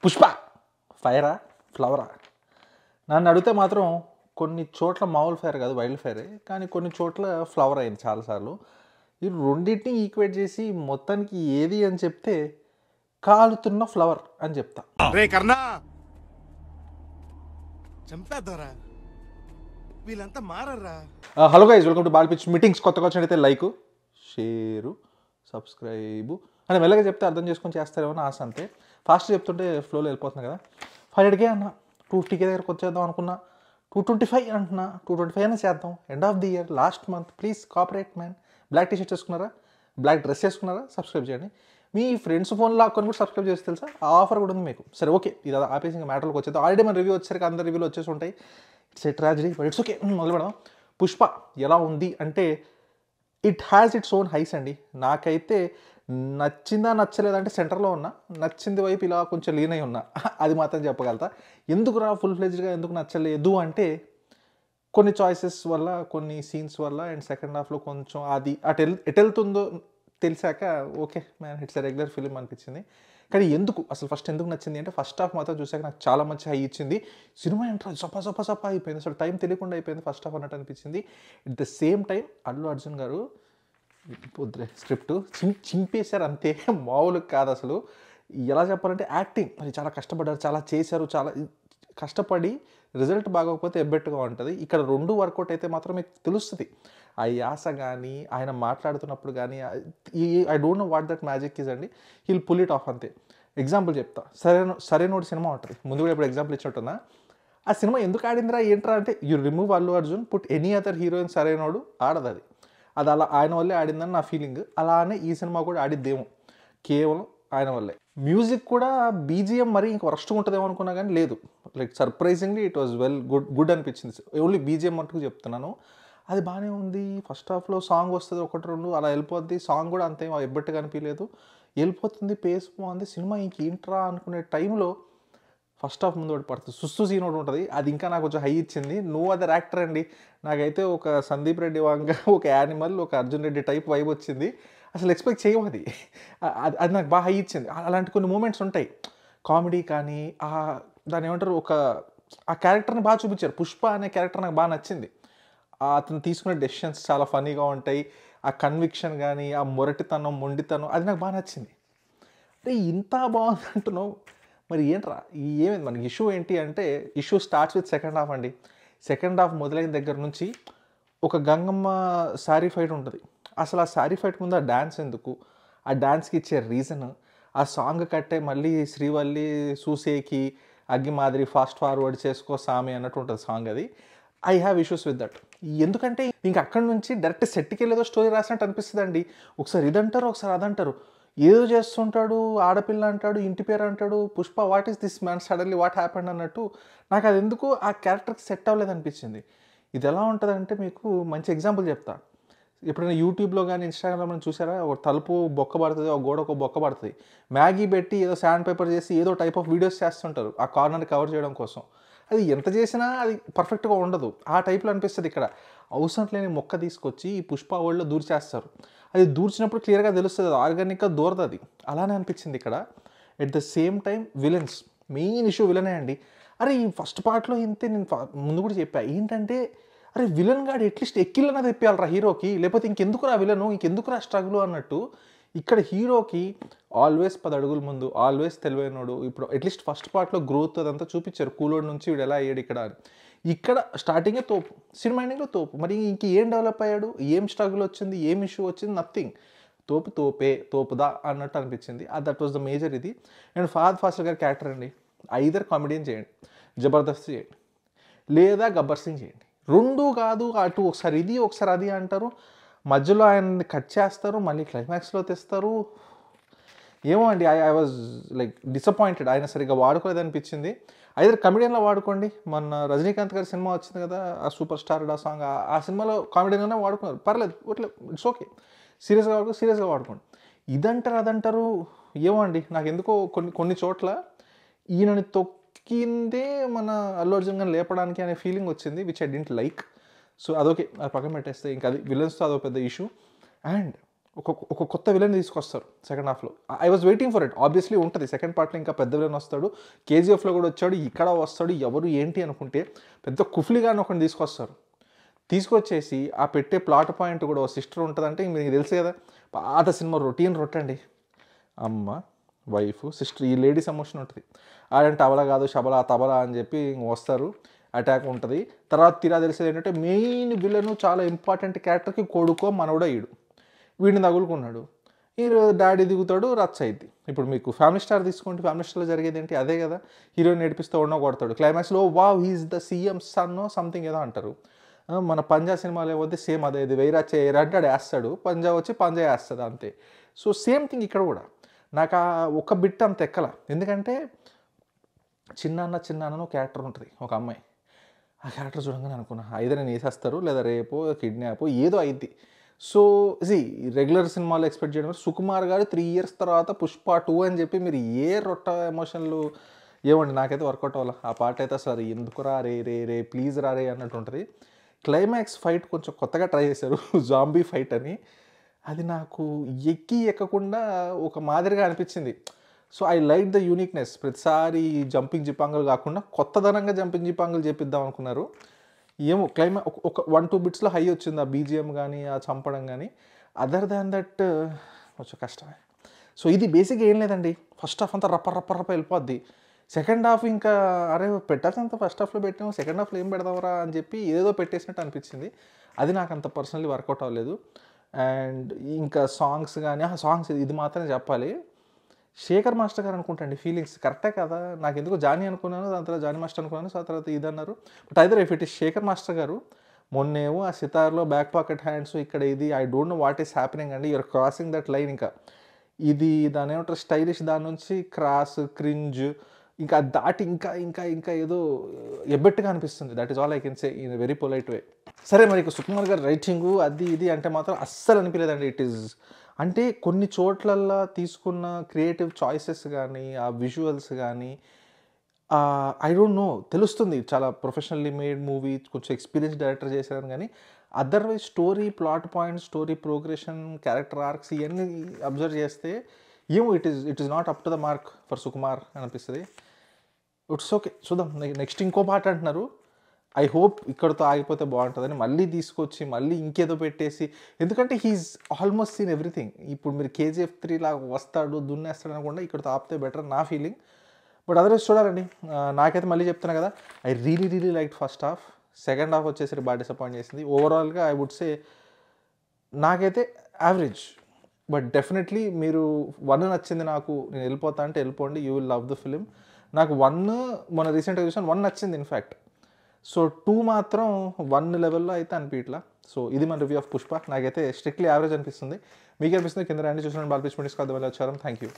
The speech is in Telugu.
పుష్ప ఫైరా ఫ్లవరా నన్ను అడిగితే మాత్రం కొన్ని చోట్ల మామూలు ఫైర్ కాదు వైల్డ్ ఫైరే, కానీ కొన్ని చోట్ల ఫ్లవర్ అయింది చాలాసార్లు. ఈ రెండింటిని ఈక్వేట్ చేసి మొత్తానికి ఏది అని చెప్తే కాలుతున్న ఫ్లవర్ అని చెప్తా. రే కర్ణా చంపేద్దారా, వీళ్ళంతా మారరా. Hello guys, welcome to ball pitch meetings. కొత్తగా వచ్చినట్టయితే లైక్, షేరు, సబ్స్క్రైబు అని మెల్లగా చెప్తే అర్థం చేసుకొని చేస్తారేమో ఆశ. అంతే ఫాస్ట్ చెప్తుంటే ఫ్లోలో వెళ్ళిపోతుంది కదా. 500K అన్న 250K దగ్గరకు వచ్చేద్దాం అనుకున్నా, 225 అంటున్నా. 225 అయినా చేద్దాం. End of the year, last month. Please cooperate man. Black T-shirt వేసుకున్నారా, బ్లాక్ డ్రెస్ వేసుకున్నారా, సబ్స్క్రైబ్ చేయండి. మీ ఫ్రెండ్స్ ఫోన్ లాక్కొని కూడా సబ్స్క్రైబ్ చేసి తెలుసా, ఆ ఆఫర్ కూడా ఉంది మీకు. సరే ఓకే, ఇది ఆపేసి ఇంకా మ్యాటర్లోకి వచ్చేది. ఆల్రెడీ మన రివ్యూ వచ్చేసరికి అందరు రివ్యూలు వచ్చేసి ఉంటాయి. It's a tragedy but it's okay. మొదలు పెడదాం. పుష్ప ఎలా ఉంది అంటే it has its own highs అండి. నాకైతే నచ్చిందా నచ్చలేదంటే సెంటర్లో ఉన్నా, నచ్చింది వైపు ఇలా కొంచెం లీన్ అయి ఉన్నా, అది మాత్రం చెప్పగలుగుతా. ఎందుకురా ఫుల్ ఫ్లెజ్డ్గా ఎందుకు నచ్చలేదు అంటే కొన్ని చాయిసెస్ వల్ల, కొన్ని సీన్స్ వల్ల, అండ్ సెకండ్ హాఫ్లో కొంచెం అది ఎటు వెళ్తుందో తెలిసాక okay man it's a regular film అనిపించింది. కానీ ఎందుకు అసలు ఫస్ట్ ఎందుకు నచ్చింది అంటే ఫస్ట్ హాఫ్ మాత్రం చూసాక నాకు చాలా మంచి హై ఇచ్చింది. సినిమా ఏంట్రా సపా అయిపోయింది, అసలు టైం తెలియకుండా అయిపోయింది ఫస్ట్ హాఫ్ అన్నట్టు అనిపించింది. At the same time Allu Arjun గారు పొద్దురే స్క్రిప్ట్ చింపేశారు అంతే, మామూలు కాదు అసలు. ఎలా చెప్పాలంటే యాక్టింగ్ మరి చాలా కష్టపడ్డారు, చాలా చేశారు, చాలా కష్టపడి రిజల్ట్ బాగోకపోతే ఎబ్బెట్టుగా ఉంటుంది. ఇక్కడ రెండు వర్కౌట్ అయితే మాత్రం మీకు తెలుస్తుంది. ఆ యాస కానీ ఆయన మాట్లాడుతున్నప్పుడు కానీ I don't know what that magic is అండి. హీల్ పుల్ ఇట్ ఆఫ్ అంతే. ఎగ్జాంపుల్ చెప్తా. సరైనోడు సినిమా ఉంటుంది, ముందు కూడా ఇప్పుడు ఎగ్జాంపుల్ ఇచ్చినట్టున్నా. ఆ సినిమా ఎందుకు ఆడిందిరా ఏంట్రా అంటే you remove Allu Arjun, put any other heroine Sarrainodu ఆడదు. అది అలా ఆయన వల్లే ఆడిందని నా ఫీలింగ్. అలానే ఈ సినిమా కూడా ఆడిద్దేమో కేవలం ఆయన వల్లే. మ్యూజిక్ కూడా బీజిఎం మరి ఇంక వరస్ట్గా ఉంటుందేమో అనుకున్నా కానీ లేదు. Like surprisingly it was well good అనిపించింది. ఓన్లీ బీజిఎం మట్టుకు చెప్తున్నాను. అది బాగానే ఉంది. ఫస్ట్ హాఫ్లో సాంగ్ వస్తుంది, 1-2 అలా వెళ్ళిపోద్ది. సాంగ్ కూడా అంతేం ఎబ్బెట్టుగా అనిపించలేదు, వెళ్ళిపోతుంది. పేస్ బాగుంది. సినిమా ఇంకేంట్రా అనుకునే టైంలో ఫస్ట్ హాఫ్ ముందు ఒకటి పడుతుంది, సుస్తు సీన్ ఒకటి ఉంటుంది. అది ఇంకా నాకు కొంచెం హై ఇచ్చింది. నో అదర్ యాక్టర్ అండి. నాకైతే ఒక సందీప్ రెడ్డి వంగ, ఒక యానిమల్, ఒక అర్జున్ రెడ్డి టైప్ వైబ్ వచ్చింది. అసలు ఎక్స్పెక్ట్ చేయవు అది. అది నాకు బాగా హై ఇచ్చింది. అలాంటి కొన్ని మూమెంట్స్ ఉంటాయి. కామెడీ కానీ దాన్ని ఏమంటారు, ఆ క్యారెక్టర్ని బాగా చూపించారు. పుష్ప అనే క్యారెక్టర్ నాకు బాగా నచ్చింది. అతను తీసుకునే డెసిషన్స్ చాలా ఫన్నీగా ఉంటాయి. ఆ కన్విక్షన్ కానీ, ఆ మొరటితనం, మొండితనం, అది నాకు బాగా నచ్చింది. అంటే ఇంత బాగుంది అంటున్నావు, మరి ఏంట్రా ఏమైంది మనకి ఇష్యూ ఏంటి అంటే, issue starts with second half అండి. సెకండ్ హాఫ్ మొదలైన దగ్గర నుంచి ఒక గంగమ్మ శారీ ఫైట్ ఉంటుంది. అసలు ఆ శారీ ఫైట్ ముందు ఆ డ్యాన్స్ ఎందుకు, ఆ డ్యాన్స్కి ఇచ్చే రీజన్, ఆ సాంగ్ కట్టే మళ్ళీ శ్రీవల్లి సూసేకి అగ్గి మాదిరి ఫాస్ట్ ఫార్వర్డ్ చేసుకో సామి అన్నట్టు ఉంటుంది సాంగ్. అది I have issues with that. ఎందుకంటే ఇంక అక్కడి నుంచి డైరెక్ట్ సెట్కి వెళ్ళేదో స్టోరీ రాసినట్టు అనిపిస్తుంది అండి. ఒకసారి ఇదంటారు, ఒకసారి అదంటారు, ఏదో చేస్తుంటాడు, ఆడపిల్ల అంటాడు, ఇంటి పేరు అంటాడు. Pushpa what is this man, suddenly what happened అన్నట్టు నాకు అది ఎందుకు ఆ క్యారెక్టర్కి సెట్ అవ్వలేదు అనిపించింది. ఇది ఎలా ఉంటుందంటే మీకు మంచి ఎగ్జాంపుల్ చెప్తా. ఎప్పుడైనా యూట్యూబ్లో కానీ ఇన్స్టాగ్రామ్లో మనం చూసారా, ఒక తలుపు బొక్క పడుతుంది, ఒక గోడకు బొక్క పడుతుంది, మ్యాగీ పెట్టి ఏదో శాండ్ పేపర్ చేసి ఏదో టైప్ ఆఫ్ వీడియోస్ చేస్తుంటారు ఆ కార్నర్ని కవర్ చేయడం కోసం. అది ఎంత చేసినా అది పర్ఫెక్ట్గా ఉండదు. ఆ టైప్లో అనిపిస్తుంది. ఇక్కడ అవసరం లేని మొక్క తీసుకొచ్చి ఈ పుష్ప వరల్డ్లో దూర్చేస్తారు. అది దూర్చినప్పుడు క్లియర్గా తెలుస్తుంది, అది ఆర్గానిక్గా దూరదు. అది అలానే అనిపించింది ఇక్కడ. At the same time villains, main issue విలనే అండి. అరే ఈ ఫస్ట్ పార్ట్లో ఇంతే, నేను ముందు కూడా చెప్పా ఏంటంటే, అరే విలన్ గాడు అట్లీస్ట్ ఎక్కిళ్ళన్నా తెప్పియాలరా హీరోకి, లేకపోతే ఇంకెందుకురా విలను, ఇంకెందుకురా స్ట్రగుల్ అన్నట్టు. ఇక్కడ హీరోకి ఆల్వేస్ 10 అడుగుల ముందు, ఆల్వేస్ తెలివైనోడు. ఇప్పుడు అట్లీస్ట్ ఫస్ట్ పార్ట్లో గ్రోత్ అదంతా చూపించారు, కూలోడు నుంచి వీడు ఎలా అయ్యాడు ఇక్కడ అని. ఇక్కడ స్టార్టింగే తోపు, సినిమా ఎండింగ్లో తోపు. మరి ఇంక ఏం డెవలప్ అయ్యాడు, ఏం స్ట్రగుల్ వచ్చింది, ఏం ఇష్యూ వచ్చింది, నథింగ్. తోపుదా అన్నట్టు అనిపించింది. దట్ వాజ్ ద మేజర్ ఇది. అండ్ ఫహద్ ఫాసిల్ గారి క్యారెక్టర్ అండి, ఐదర్ కామెడియన్ చేయండి, జబర్దస్త్ చేయండి, లేదా గబ్బర్ సింగ్ చేయండి. రెండు కాదు, అటు ఒకసారి ఇది ఒకసారి అది అంటారు, మధ్యలో ఆయన్ని కట్ చేస్తారు, మళ్ళీ క్లైమాక్స్లో తెస్తారు. ఏమో అండి, ఐ వాజ్ లైక్ డిసప్పాయింటెడ్. ఆయన సరిగ్గా వాడుకోలేదు అనిపించింది. ఐదర్ కమెడియన్లో వాడుకోండి. మొన్న రజనీకాంత్ గారి సినిమా వచ్చింది కదా, ఆ సూపర్ స్టార్ ఆ సాంగ్, ఆ సినిమాలో కామెడియన్గానే వాడుకున్నారు, పర్లేదు, ఇట్స్ ఓకే. సీరియస్గా వాడుకోండి. ఇదంటారు అదంటారు, ఏమో అండి. నాకు ఎందుకో కొన్ని చోట్ల ఈయనని తొక్కిందే మన అల్లు అర్జున్ గారిని లేపడానికి అనే ఫీలింగ్ వచ్చింది, which I didn't like. So అదొకే, అది పక్కన పెట్టేస్తే ఇంకా అది విలన్స్తో అదొక పెద్ద ఇష్యూ. అండ్ ఒక కొత్త విలన్ తీసుకొస్తారు సెకండ్ హాఫ్లో. I was waiting for it. Obviously ఉంటుంది సెకండ్ పార్ట్లో ఇంకా పెద్ద విలన్ వస్తాడు, కేజీఎఫ్లో కూడా వచ్చాడు, ఇక్కడ వస్తాడు, ఎవరు ఏంటి అనుకుంటే పెద్ద కుఫ్లీగాని ఒకరిని తీసుకొస్తారు. తీసుకొచ్చేసి ఆ పెట్టే ప్లాట్ పాయింట్ కూడా ఒక సిస్టర్ ఉంటుందంటే మీకు తెలుసు కదా, పాత సినిమా రొటీన్ రొట్టండి. అమ్మ, వైఫ్, సిస్టర్, ఈ లేడీస్ ఎమోషన్ ఉంటుంది. ఆడంటే అవల కాదు శబల తబల అని చెప్పి వస్తారు, అటాక్ ఉంటుంది. తర్వాత తీరా తెలిసేది ఏంటంటే మెయిన్ విలను చాలా ఇంపార్టెంట్ క్యారెక్టర్కి కొడుకో మనవడో ఈడు, వీడిని తగులుకున్నాడు. హీరో డాడీ దిగుతాడు, రచ్చ అయింది. ఇప్పుడు మీకు ఫ్యామిలీ స్టార్ తీసుకోండి, ఫ్యామిలీ స్టార్లో జరిగేది ఏంటి అదే కదా, హీరోయిన్ నేర్పిస్తూ ఉండో కొడతాడు, క్లైమాక్స్లో wow he's the CM son something ఏదో అంటారు. మన పంజా సినిమాలో ఏమవుతే సేమ్ అదే, ఇది వెయ్యిరా చేయరా అంటే ఆడు వేస్తాడు, పంజా వచ్చి పంజా వేస్తుంది అంతే. సో సేమ్ థింగ్ ఇక్కడ కూడా. నాకు ఆ ఒక బిట్ అంత ఎక్కల, ఎందుకంటే చిన్నాన్న క్యారెక్టర్ ఉంటుంది ఒక అమ్మాయి. ఆ క్యారెక్టర్ చూడంగానే అనుకున్నా ఐదో నేను వేసేస్తారు, లేదా రేపో కిడ్నాప్ ఏదో అయింది. సో రెగ్యులర్ సినిమాలో ఎక్స్పెక్ట్ చేయడం, సుకుమార్ గారు 3 years తర్వాత పుష్ప 2 అని చెప్పి మీరు ఏ రొట్ట ఎమోషన్లు ఏమండి, నాకైతే వర్కౌట్ అవ్వాలి ఆ పాట అయితే. అసలు ఎందుకు రా రే రే రే ప్లీజ్ రా రే అన్నట్టు ఉంటుంది. క్లైమాక్స్ ఫైట్ కొంచెం కొత్తగా ట్రై చేశారు జాంబీ ఫైట్ అని, అది నాకు ఎక్కకుండా ఒక మాదిరిగా అనిపించింది. So I like the uniqueness. ప్రతిసారి జంపింగ్ జిపాంగులు కాకుండా కొత్తదనంగా జంపింగ్ జిపాంగులు చేపిద్దాం అనుకున్నారు. ఏమో ఒక 1-2 bitsలో హై వచ్చింది ఆ బీజిఎం కానీ ఆ చంపడం కానీ. అదర్ దాన్ దట్ కొంచెం కష్టమే. సో ఇది బేసిక్గా ఏం లేదండి, ఫస్ట్ హాఫ్ అంతా రప్ప వెళ్ళిపోద్ది. సెకండ్ హాఫ్ ఇంకా అరే పెట్టాల్సినంత ఫస్ట్ హాఫ్లో పెట్టాము, సెకండ్ హాఫ్లో ఏం పెడదామరా అని చెప్పి ఏదో పెట్టేసినట్టు అనిపించింది. అది నాకు అంత పర్సనల్లీ వర్కౌట్ అవ్వలేదు. అండ్ ఇంకా సాంగ్స్ కానీ, సాంగ్స్ ఇది మాత్రమే చెప్పాలి, శేఖర్ మాస్టర్ గారు అనుకుంటాండి ఫీలింగ్స్ కరెక్టే కదా, నాకు ఎందుకు జానీ అనుకున్నాను, దాని తర్వాత జానీ మాస్టర్ అనుకున్నాను, ఆ తర్వాత ఇది అన్నారు. But either if it is Shekhar master గారు, మొన్నేమో ఆ సితార్లో బ్యాక్ పాకెట్ హ్యాండ్స్ ఇక్కడ ఇది I don't know what is happening అండి, యూఆర్ క్రాసింగ్ దట్ లైన్. ఇంకా ఇది దాని ఏమంటారు స్టైలిష్, దాని నుంచి క్రాస్ క్రింజ్, ఇంకా దాటి ఇంకా ఇంకా ఇంకా ఏదో ఎబ్బెట్టుగా అనిపిస్తుంది. That is all I can say in very polite way. సరే మరి సుకుమార్ గారు రైటింగు అది ఇది అంటే మాత్రం అస్సలు అనిపించలేదండి. ఇట్ ఈస్ అంటే కొన్ని చోట్లల్లో తీసుకున్న క్రియేటివ్ చాయిసెస్ కానీ, ఆ విజువల్స్ కానీ, ఐ డోంట్ నో తెలుస్తుంది చాలా ప్రొఫెషనల్లీ మేడ్ మూవీ, కొంచెం ఎక్స్పీరియన్స్ డైరెక్టర్ చేశారు. కానీ otherwise story, plot points, story progression, character arcs ఇవన్నీ అబ్జర్వ్ చేస్తే ఏమో it is not up to the mark for Sukumar అనిపిస్తుంది. ఇట్స్ ఓకే, చూద్దాం. నెక్స్ట్ ఇంకో పాట అంటున్నారు, ఐ హోప్ ఇక్కడతో ఆగిపోతే బాగుంటుందని, మళ్ళీ తీసుకొచ్చి మళ్ళీ ఇంకేదో పెట్టేసి, ఎందుకంటే హీఈస్ ఆల్మోస్ట్ సీన్ ఎవ్రీథింగ్. ఇప్పుడు మీరు KGF 3 లాగా వస్తాడు దున్నేస్తాడు అనకుండా ఇక్కడతో ఆపితే బెటర్ నా ఫీలింగ్. బట్ అదర్వైజ్ చూడాలండి. నాకైతే మళ్ళీ చెప్తున్నా కదా, I really like first half. Second half వచ్చేసరికి బాగా డిసప్పాయింట్ చేసింది. ఓవరాల్గా ఐ వుడ్ సే నాకైతే యావరేజ్. బట్ డెఫినెట్లీ మీరు 1 నచ్చింది నాకు, నేను వెళ్ళిపోతా అంటే వెళ్ళిపోండి, you will love the film. నాకు 1 మొన్న రీసెంట్గా చూసాను, 1 నచ్చింది ఇన్ఫ్యాక్ట్. సో 2 మాత్రం 1 లెవెల్లో అయితే అనిపించట్లా. సో ఇది మన రివ్యూ ఆఫ్ పుష్ప. నాకైతే స్ట్రిక్ట్లీ యావరేజ్ అనిపిస్తుంది. మీకు అనిపిస్తుంది కింద రండి, చూసిన బాగా పిచ్చి వచ్చారు. Thank you.